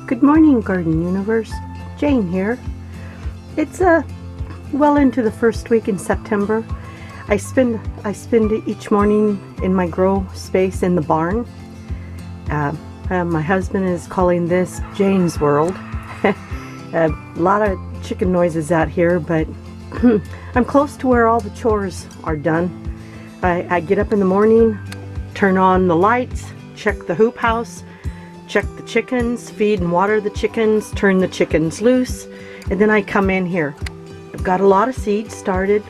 Good morning, Garden Universe. Jane here. It's well into the first week in September. I spend each morning in my grow space in the barn. My husband is calling this Jane's World. A lot of chicken noises out here, but I'm close to where all the chores are done. I get up in the morning, turn on the lights, check the hoop house, check the chickens, feed and water the chickens, turn the chickens loose, and then I come in here. I've got a lot of seeds started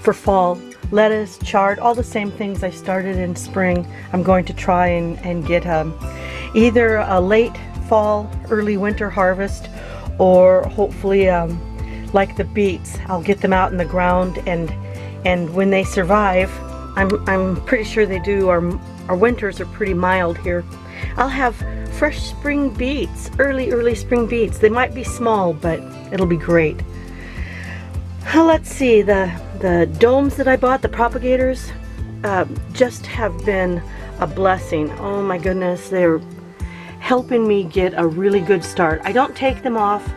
for fall. Lettuce, chard, all the same things I started in spring. I'm going to try and get either a late fall, early winter harvest, or hopefully like the beets, I'll get them out in the ground, and when they survive, I'm pretty sure they do. Our winters are pretty mild here. I'll have fresh spring beets, early spring beets. They might be small, but it'll be great. Let's see, the domes that I bought, the propagators, just have been a blessing. Oh my goodness, they're helping me get a really good start. I don't take them off.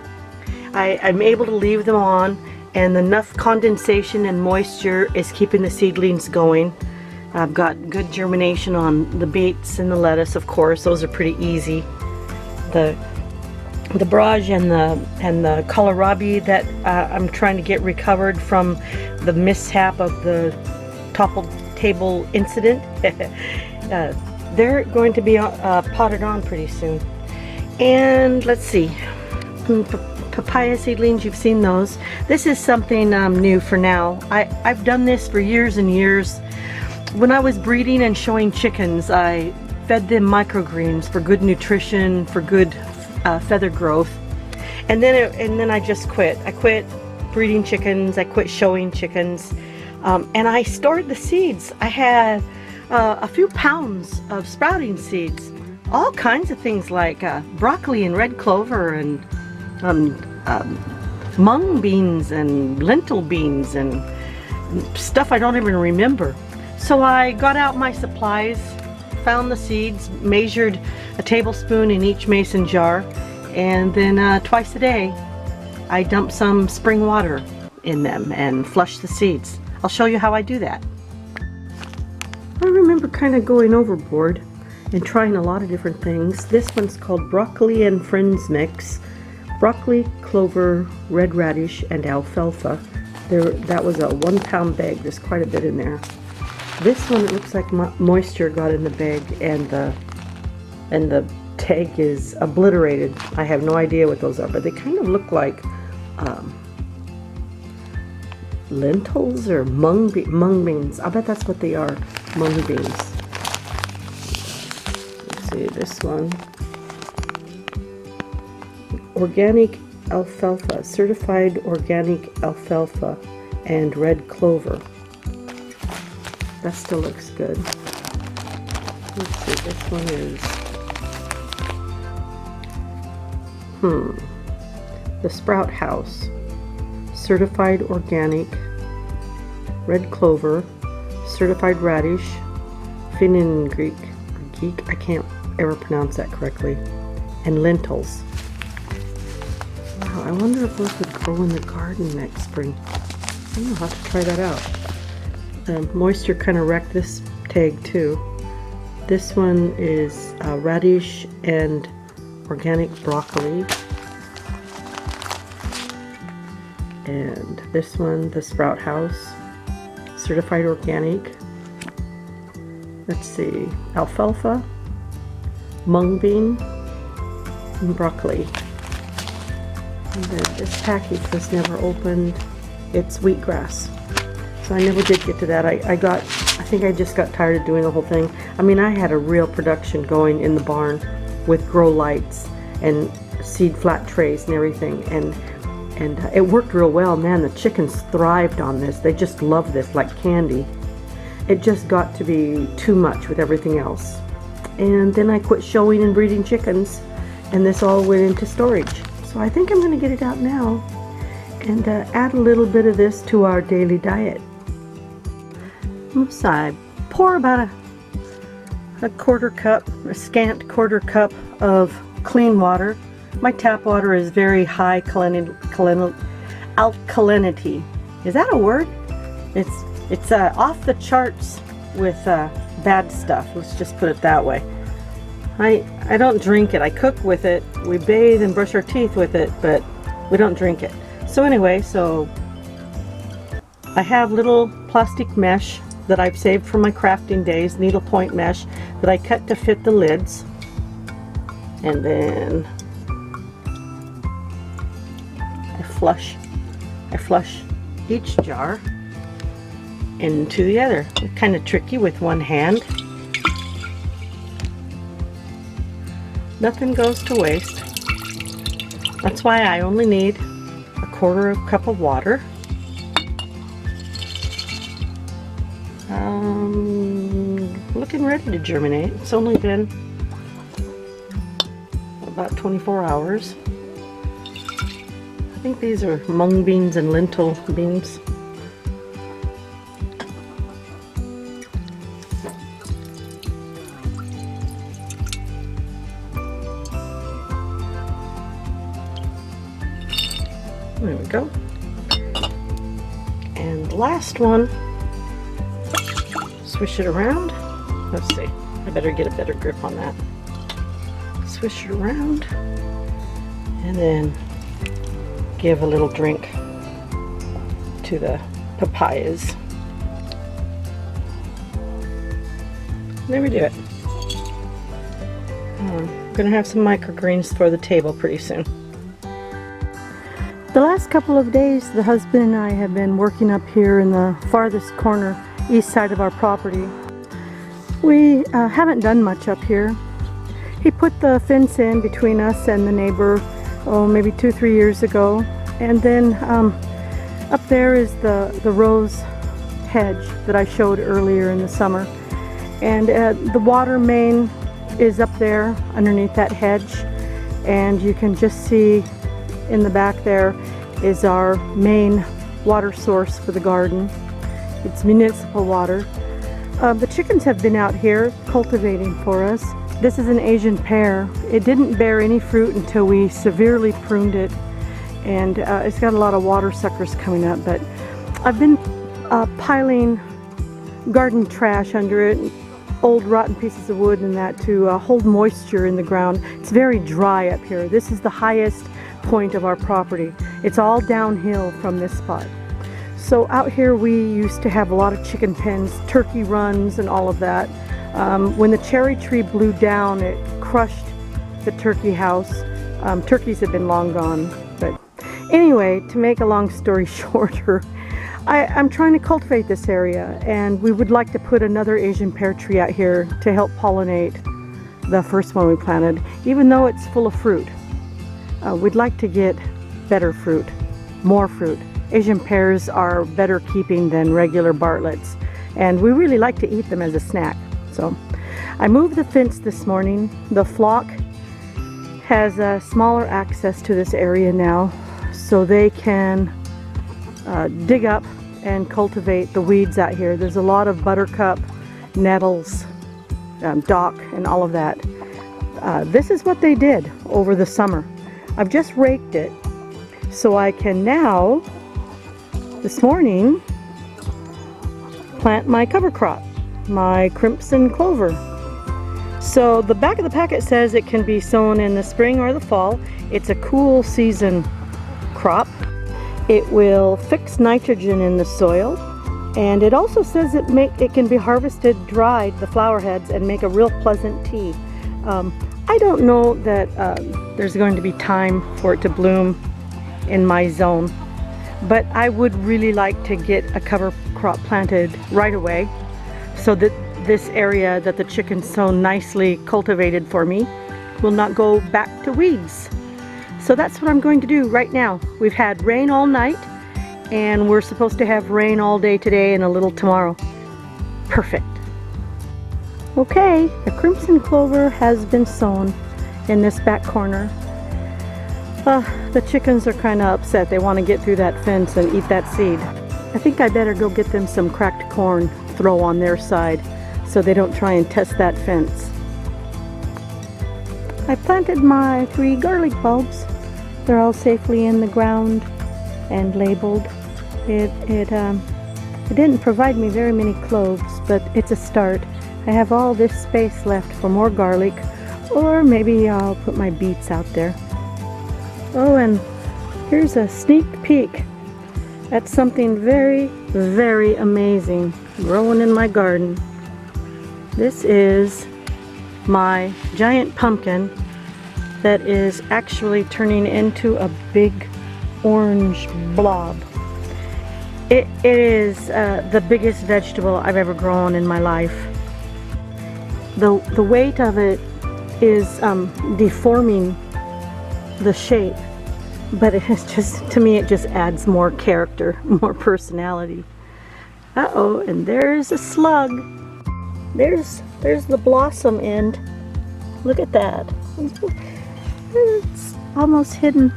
I'm able to leave them on, and enough condensation and moisture is keeping the seedlings going. I've got good germination on the beets and the lettuce, of course. Those are pretty easy. The borage and the kohlrabi that I'm trying to get recovered from the mishap of the toppled table incident. They're going to be potted on pretty soon. And let's see, papaya seedlings, you've seen those. This is something new for now. I've done this for years and years. When I was breeding and showing chickens, I fed them microgreens for good nutrition, for good feather growth, and then I just quit. I quit breeding chickens. I quit showing chickens, and I stored the seeds. I had a few pounds of sprouting seeds, all kinds of things like broccoli and red clover and mung beans and lentil beans and stuff I don't even remember. So I got out my supplies, found the seeds, measured a tablespoon in each mason jar, and then twice a day I dump some spring water in them and flush the seeds. I'll show you how I do that. I remember kind of going overboard and trying a lot of different things. This one's called Broccoli and Friends Mix. Broccoli, clover, red radish, and alfalfa. That was a 1 pound bag. There's quite a bit in there. This one, it looks like moisture got in the bag, and the tag is obliterated. I have no idea what those are, but they kind of look like lentils or mung beans. I bet that's what they are, mung beans. Let's see, this one. Organic alfalfa, certified organic alfalfa, and red clover. That still looks good. Let's see, this one is the Sprout House, certified organic, red clover, certified radish, fenugreek, or geek, I can't ever pronounce that correctly, and lentils. Wow, I wonder if those would grow in the garden next spring. I'll have to try that out. Moisture kind of wrecked this tag too. This one is radish and organic broccoli. And this one, the Sprout House, certified organic. Let's see, alfalfa, mung bean, and broccoli. And then this package was never opened. It's wheatgrass. So I never did get to that. I think I just got tired of doing the whole thing. I mean, I had a real production going in the barn with grow lights and seed flat trays and everything, and it worked real well. Man, the chickens thrived on this. They just loved this like candy. It just got to be too much with everything else. And then I quit showing and breeding chickens, and this all went into storage. So I think I'm going to get it out now and add a little bit of this to our daily diet. So I pour about a scant quarter cup of clean water. My tap water is very high alkalinity. Is that a word? It's off the charts with bad stuff. Let's just put it that way. I don't drink it. I cook with it. We bathe and brush our teeth with it, but we don't drink it. So anyway, I have little plastic mesh that I've saved from my crafting days, needlepoint mesh that I cut to fit the lids. And then I flush each jar into the other. It's kind of tricky with one hand. Nothing goes to waste. That's why I only need a 1/4 cup of water. Looking ready to germinate. It's only been about 24 hours. I think these are mung beans and lentil beans. There we go. And the last one, swish it around. Let's see, I better get a better grip on that. Swish it around and then give a little drink to the papayas. There we do it. I'm gonna have some microgreens for the table pretty soon. The last couple of days, the husband and I have been working up here in the farthest corner, east side of our property. We haven't done much up here. He put the fence in between us and the neighbor, maybe 2-3 years ago. And then up there is the rose hedge that I showed earlier in the summer. And the water main is up there underneath that hedge. And you can just see in the back there is our main water source for the garden. It's municipal water. The chickens have been out here cultivating for us. This is an Asian pear. It didn't bear any fruit until we severely pruned it, and it's got a lot of water suckers coming up. But I've been piling garden trash under it, old rotten pieces of wood and that, to hold moisture in the ground. It's very dry up here. This is the highest point of our property. It's all downhill from this spot. So out here we used to have a lot of chicken pens, turkey runs and all of that. When the cherry tree blew down, it crushed the turkey house. Turkeys have been long gone. But anyway, to make a long story shorter, I'm trying to cultivate this area, and we would like to put another Asian pear tree out here to help pollinate the first one we planted, even though it's full of fruit. We'd like to get better fruit, more fruit. Asian pears are better keeping than regular Bartletts, and we really like to eat them as a snack. So I moved the fence this morning. The flock has smaller access to this area now, so they can dig up and cultivate the weeds out here. There's a lot of buttercup, nettles, dock, and all of that. This is what they did over the summer. I've just raked it, so I can now, this morning, plant my cover crop, my crimson clover. So the back of the packet says it can be sown in the spring or the fall. It's a cool season crop. It will fix nitrogen in the soil, and it also says it can be harvested dried, the flower heads, and make a real pleasant tea. I don't know that there's going to be time for it to bloom in my zone, but I would really like to get a cover crop planted right away so that this area that the chickens so nicely cultivated for me will not go back to weeds. So that's what I'm going to do right now. We've had rain all night, and we're supposed to have rain all day today and a little tomorrow. Perfect. Okay, the crimson clover has been sown in this back corner. The chickens are kind of upset. They want to get through that fence and eat that seed. I think I better go get them some cracked corn, throw on their side, so they don't try and test that fence. I planted my 3 garlic bulbs. They're all safely in the ground and labeled. It didn't provide me very many cloves, but it's a start. I have all this space left for more garlic, or maybe I'll put my beets out there. Oh, and here's a sneak peek at something very, very amazing growing in my garden. This is my giant pumpkin that is actually turning into a big orange blob. It is the biggest vegetable I've ever grown in my life. The weight of it is deforming the shape, but it's just, to me, it just adds more character, more personality. Uh-oh, and there's a slug. There's the blossom end. Look at that. It's almost hidden.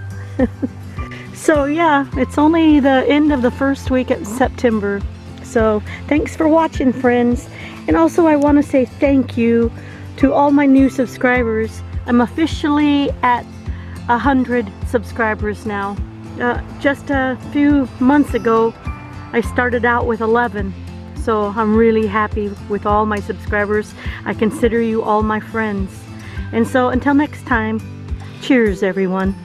So yeah, it's only the end of the first week of September. So thanks for watching, friends. And also I want to say thank you to all my new subscribers. I'm officially at 100 subscribers now. Just a few months ago, I started out with 11. So I'm really happy with all my subscribers. I consider you all my friends. And so until next time, cheers everyone.